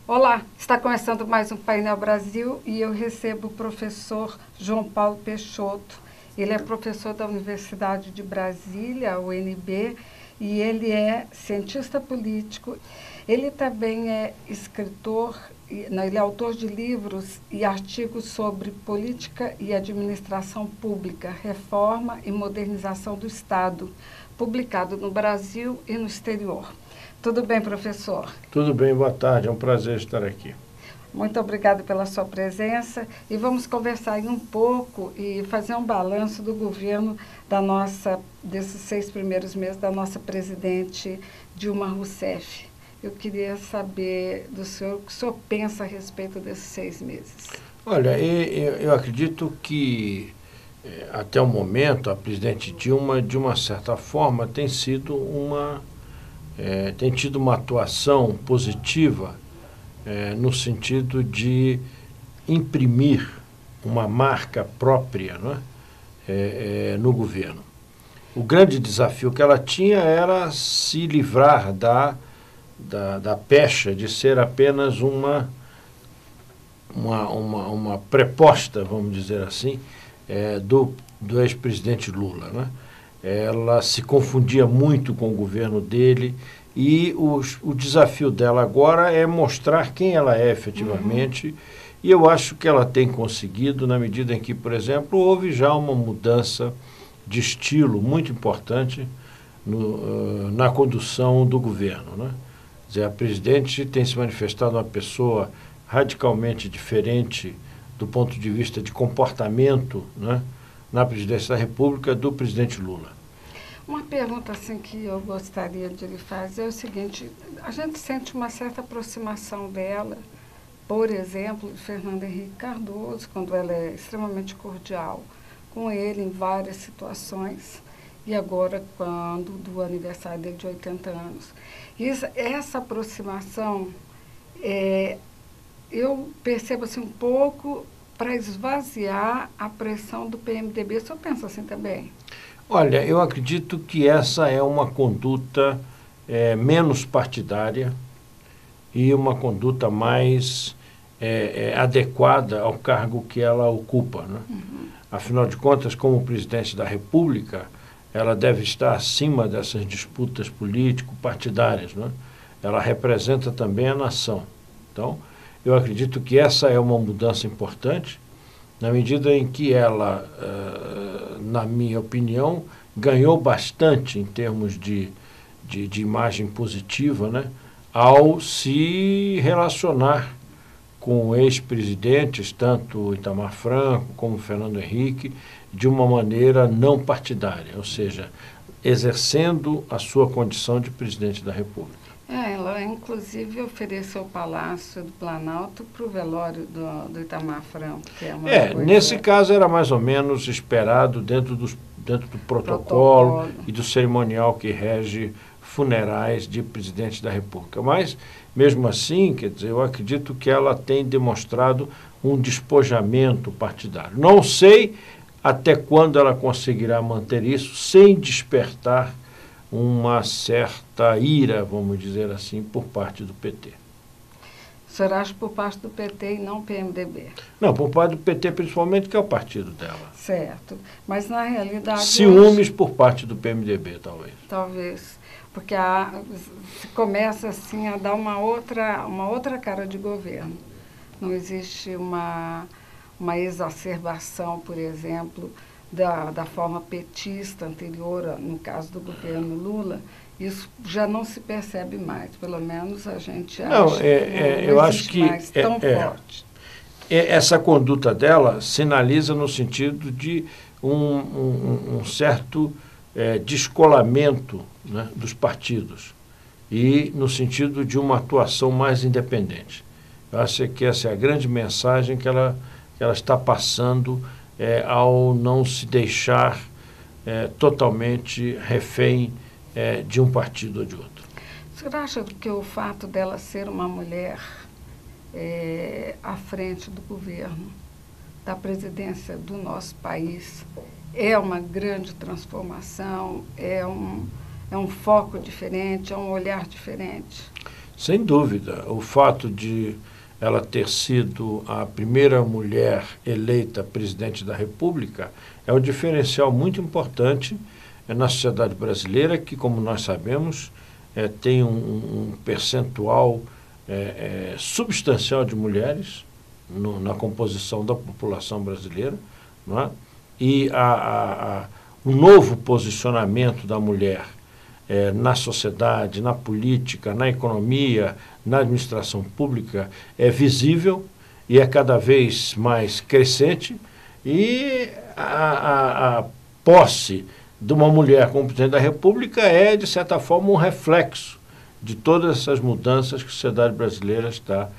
Olá, está começando mais um Painel Brasil e eu recebo o professor João Paulo Peixoto. Ele é professor da Universidade de Brasília, UNB, e ele é cientista político. Ele também é escritor, ele é autor de livros e artigos sobre política e administração pública, reforma e modernização do Estado, publicado no Brasil e no exterior. Tudo bem, professor? Tudo bem, boa tarde, é um prazer estar aqui. Muito obrigada pela sua presença e vamos conversar aí um pouco e fazer um balanço do governo desses 6 primeiros meses da nossa presidente Dilma Rousseff. Eu queria saber do senhor o que o senhor pensa a respeito desses 6 meses. Olha, eu acredito que até o momento a presidente Dilma, de uma certa forma, tem tido uma atuação positiva no sentido de imprimir uma marca própria, não é? No governo. O grande desafio que ela tinha era se livrar da pecha de ser apenas uma preposta, vamos dizer assim, do ex-presidente Lula, né? Ela se confundia muito com o governo dele e o desafio dela agora é mostrar quem ela é efetivamente. E eu acho que ela tem conseguido, na medida em que, por exemplo, houve já uma mudança de estilo muito importante na condução do governo, né? Quer dizer, a presidente tem se manifestado uma pessoa radicalmente diferente do ponto de vista de comportamento, né, na presidência da República do presidente Lula. Uma pergunta assim que eu gostaria de lhe fazer é o seguinte: a gente sente uma certa aproximação dela, por exemplo, de Fernando Henrique Cardoso, quando ela é extremamente cordial com ele em várias situações, e agora quando do aniversário dele de 80 anos. Essa aproximação, eu percebo assim um pouco para esvaziar a pressão do PMDB. O senhor pensa assim também? Olha, eu acredito que essa é uma conduta menos partidária e uma conduta mais adequada ao cargo que ela ocupa, né? Afinal de contas, como presidente da República, ela deve estar acima dessas disputas político-partidárias, né? Ela representa também a nação. Então, eu acredito que essa é uma mudança importante, na medida em que ela, na minha opinião, ganhou bastante em termos de imagem positiva, né, ao se relacionar com ex-presidentes, tanto Itamar Franco como Fernando Henrique, de uma maneira não partidária, ou seja, exercendo a sua condição de presidente da República. Ela inclusive ofereceu o Palácio do Planalto para o velório do Itamar Franco, que é uma coisa... Nesse caso era mais ou menos esperado dentro do protocolo e do cerimonial que rege funerais de presidente da República. Mas, mesmo assim, quer dizer, eu acredito que ela tem demonstrado um despojamento partidário. Não sei até quando ela conseguirá manter isso sem despertar uma certa ira, vamos dizer assim, por parte do PT. O senhor acha por parte do PT e não PMDB? Não, por parte do PT principalmente, que é o partido dela. Certo. Mas, na realidade... Ciúmes por parte do PMDB, talvez. Talvez. Porque se começa assim a dar uma outra cara de governo. Não existe uma exacerbação, por exemplo, da forma petista anterior, no caso do governo Lula. Isso já não se percebe mais, pelo menos a gente acha que não existe mais tão forte. Essa conduta dela sinaliza no sentido de um certo descolamento, né, dos partidos e no sentido de uma atuação mais independente. Eu acho que essa é a grande mensagem que ela está passando ao não se deixar totalmente refém de um partido ou de outro. O senhor acha que o fato dela ser uma mulher à frente do governo, da presidência do nosso país, é uma grande transformação, é um foco diferente, é um olhar diferente? Sem dúvida. O fato de ela ter sido a primeira mulher eleita presidente da República é um diferencial muito importante na sociedade brasileira, que, como nós sabemos, tem um percentual substancial de mulheres na composição da população brasileira, não é? E o novo posicionamento da mulher na sociedade, na política, na economia, na administração pública é visível e é cada vez mais crescente, e a posse de uma mulher como presidente da República é, de certa forma, um reflexo de todas essas mudanças que a sociedade brasileira está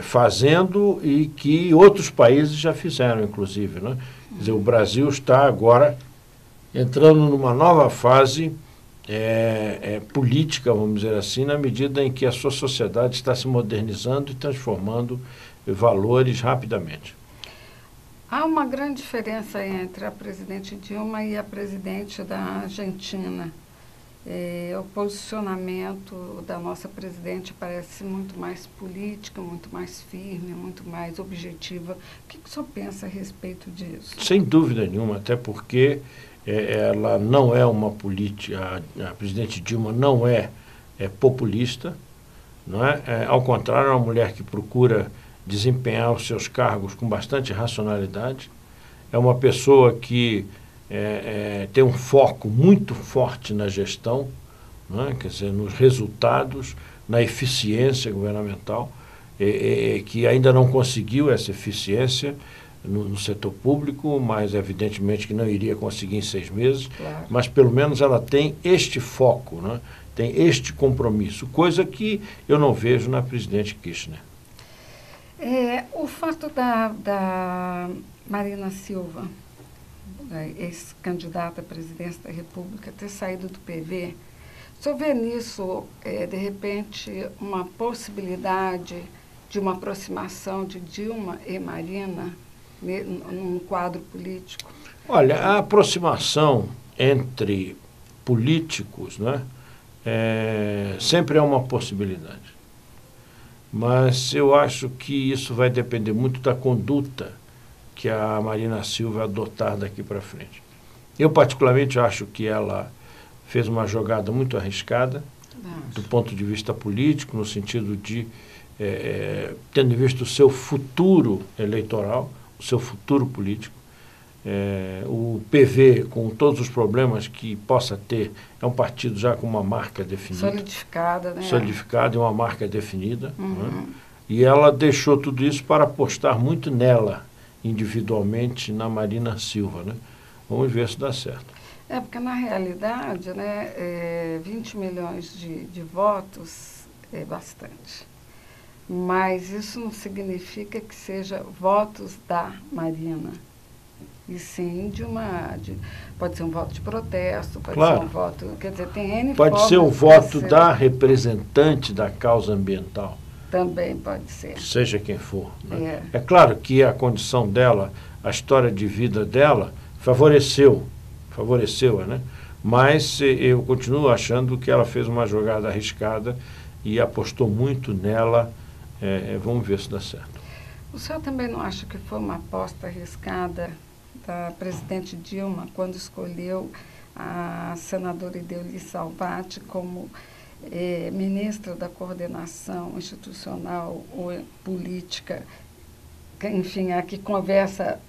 fazendo e que outros países já fizeram, inclusive, né? Quer dizer, o Brasil está agora entrando numa nova fase política, vamos dizer assim, na medida em que a sua sociedade está se modernizando e transformando valores rapidamente. Há uma grande diferença entre a presidente Dilma e a presidente da Argentina. O posicionamento da nossa presidente parece muito mais política, muito mais firme, muito mais objetiva. O que o senhor pensa a respeito disso? Sem dúvida nenhuma, até porque ela não é uma política, a presidente Dilma não é populista, não é? Ao contrário, é uma mulher que procura desempenhar os seus cargos com bastante racionalidade, é uma pessoa que tem um foco muito forte na gestão, não é? Quer dizer, nos resultados, na eficiência governamental, que ainda não conseguiu essa eficiência no setor público, mas evidentemente que não iria conseguir em 6 meses, claro. Mas pelo menos ela tem este foco, né? Tem este compromisso, coisa que eu não vejo na presidente Kirchner. O fato da Marina Silva, ex-candidata à presidência da República, ter saído do PV, o senhor vê nisso, de repente, uma possibilidade de uma aproximação de Dilma e Marina num quadro político? Olha, a aproximação entre políticos, né, sempre é uma possibilidade. Mas eu acho que isso vai depender muito da conduta que a Marina Silva adotar daqui para frente. Eu, particularmente, acho que ela fez uma jogada muito arriscada, do ponto de vista político, no sentido de, tendo em vista o seu futuro eleitoral, o seu futuro político. O PV, com todos os problemas que possa ter, é um partido já com uma marca definida. Solidificada, né? Solidificada e uma marca definida. Uhum. Né? E ela deixou tudo isso para apostar muito nela, individualmente, na Marina Silva. Né? Vamos ver se dá certo. Porque na realidade, né, 20 milhões de votos é bastante. Mas isso não significa que seja votos da Marina. E sim pode ser um voto de protesto, pode ser um voto, quer dizer, tem N formas. Pode ser o voto da representante da causa ambiental. Também pode ser. Seja quem for. Né? É claro que a condição dela, a história de vida dela, favoreceu-a, né? Mas eu continuo achando que ela fez uma jogada arriscada e apostou muito nela. Vamos ver se dá certo. O senhor também não acha que foi uma aposta arriscada da presidente Dilma quando escolheu a senadora Ideuly Salvati como ministra da coordenação institucional ou política, enfim, a que conversa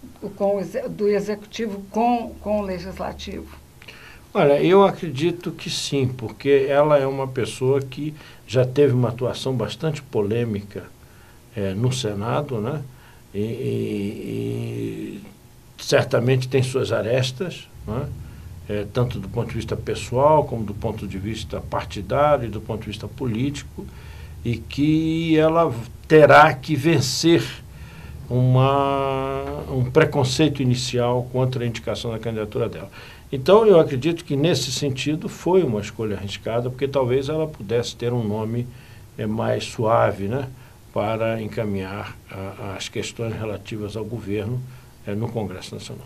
do executivo com o legislativo? Olha, eu acredito que sim, porque ela é uma pessoa que já teve uma atuação bastante polêmica no Senado, né? E certamente tem suas arestas, né? Tanto do ponto de vista pessoal, como do ponto de vista partidário e do ponto de vista político, e que ela terá que vencer um preconceito inicial contra a indicação da candidatura dela. Então, eu acredito que, nesse sentido, foi uma escolha arriscada, porque talvez ela pudesse ter um nome mais suave, né, para encaminhar as questões relativas ao governo no Congresso Nacional.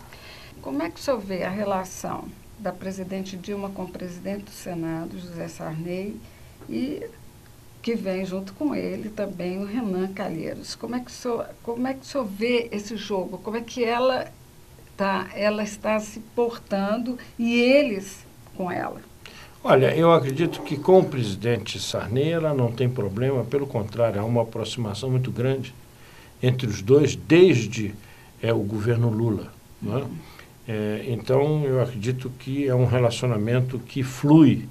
Como é que o senhor vê a relação da presidente Dilma com o presidente do Senado, José Sarney, e que vem junto com ele também o Renan Calheiros. Como é que o senhor vê esse jogo? Como é que ela está se portando e eles com ela? Olha, eu acredito que com o presidente Sarney ela não tem problema, pelo contrário, há uma aproximação muito grande entre os dois desde o governo Lula. Não é? Então, eu acredito que é um relacionamento que flui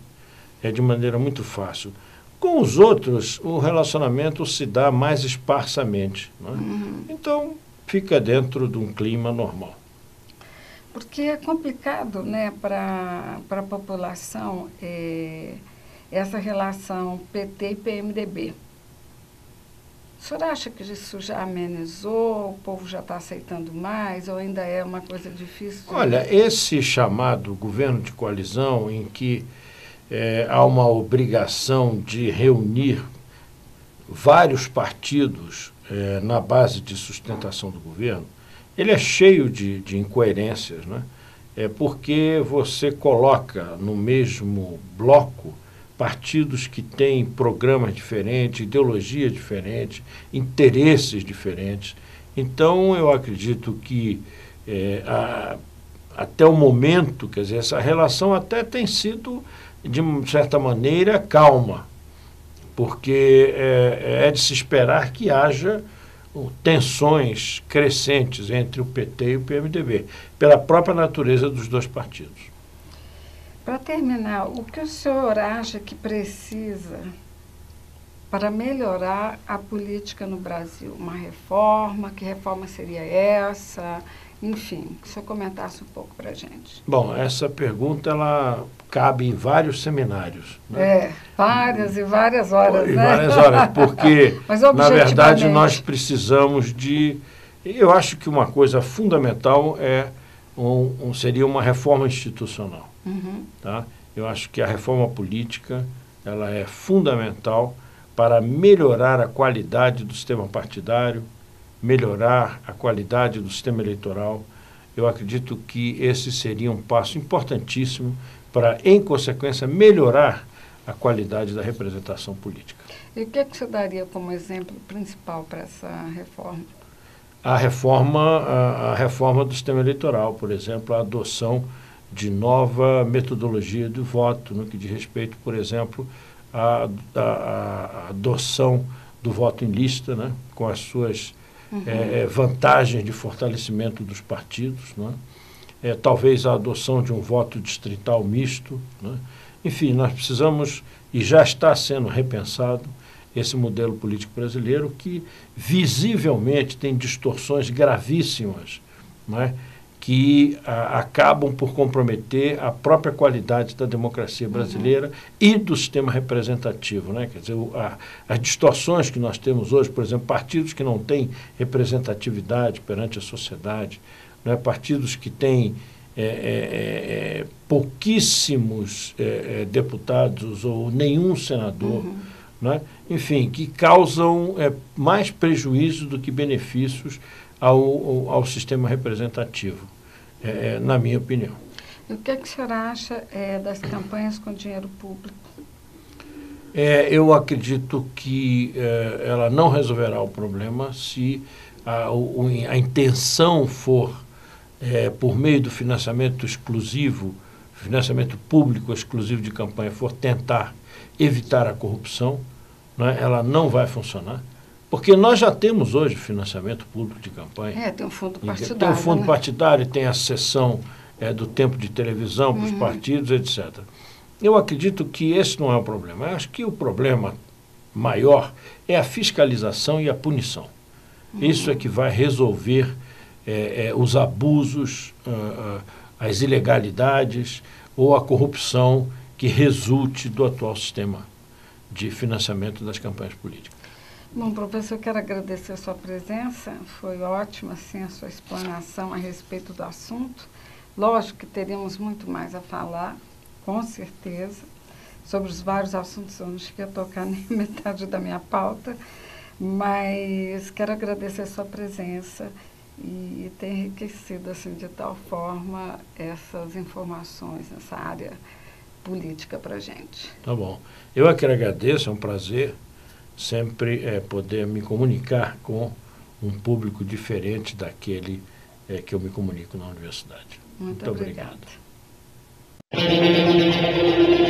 de maneira muito fácil. Com os outros, o relacionamento se dá mais esparsamente. Não é? Então, fica dentro de um clima normal. Porque é complicado, né, para a população essa relação PT e PMDB. O senhor acha que isso já amenizou, o povo já está aceitando mais, ou ainda é uma coisa difícil? Olha, esse chamado governo de coalizão, em que há uma obrigação de reunir vários partidos na base de sustentação do governo, ele é cheio de incoerências, né? Porque você coloca no mesmo bloco partidos que têm programas diferentes, ideologias diferentes, interesses diferentes. Então, eu acredito que até o momento, quer dizer, essa relação até tem sido, de certa maneira, calma, porque é de se esperar que haja tensões crescentes entre o PT e o PMDB, pela própria natureza dos dois partidos. Para terminar, o que o senhor acha que precisa para melhorar a política no Brasil? Uma reforma? Que reforma seria essa? Enfim, que o senhor comentasse um pouco para a gente. Bom, essa pergunta ela cabe em vários seminários. Né? Várias e várias horas, né? Várias horas, porque, na verdade, nós precisamos de... Eu acho que uma coisa fundamental seria uma reforma institucional. Tá? Eu acho que a reforma política ela é fundamental para melhorar a qualidade do sistema partidário, melhorar a qualidade do sistema eleitoral. Eu acredito que esse seria um passo importantíssimo para, em consequência, melhorar a qualidade da representação política. E o que você daria como exemplo principal para essa reforma? A reforma do sistema eleitoral, por exemplo, a adoção de nova metodologia do voto, no que diz respeito, por exemplo, à adoção do voto em lista, né, com as suas vantagens de fortalecimento dos partidos, né? Talvez a adoção de um voto distrital misto, né? Enfim, nós precisamos, e já está sendo repensado, esse modelo político brasileiro que visivelmente tem distorções gravíssimas, né? Que acabam por comprometer a própria qualidade da democracia brasileira e do sistema representativo, né? Quer dizer, as distorções que nós temos hoje, por exemplo, partidos que não têm representatividade perante a sociedade, né? Partidos que têm pouquíssimos deputados ou nenhum senador, né? Enfim, que causam mais prejuízo do que benefícios ao sistema representativo, na minha opinião. E o que o senhor acha das campanhas com dinheiro público? Eu acredito que ela não resolverá o problema se a intenção for, por meio do financiamento exclusivo, financiamento público exclusivo de campanha, for tentar evitar a corrupção, né? Ela não vai funcionar. Porque nós já temos hoje financiamento público de campanha. Tem um fundo partidário. Tem um fundo partidário, tem a cessão do tempo de televisão para os partidos, etc. Eu acredito que esse não é o problema. Eu acho que o problema maior é a fiscalização e a punição. Isso é que vai resolver os abusos, as ilegalidades ou a corrupção que resulte do atual sistema de financiamento das campanhas políticas. Bom, professor, eu quero agradecer a sua presença. Foi ótima, assim, a sua explanação a respeito do assunto. Lógico que teríamos muito mais a falar, com certeza, sobre os vários assuntos. Eu não cheguei a tocar nem metade da minha pauta, mas quero agradecer a sua presença e ter enriquecido, assim, de tal forma essas informações nessa área política para a gente. Tá bom. Eu é que agradeço, é um prazer. sempre poder me comunicar com um público diferente daquele que eu me comunico na universidade. Muito obrigada. Obrigado.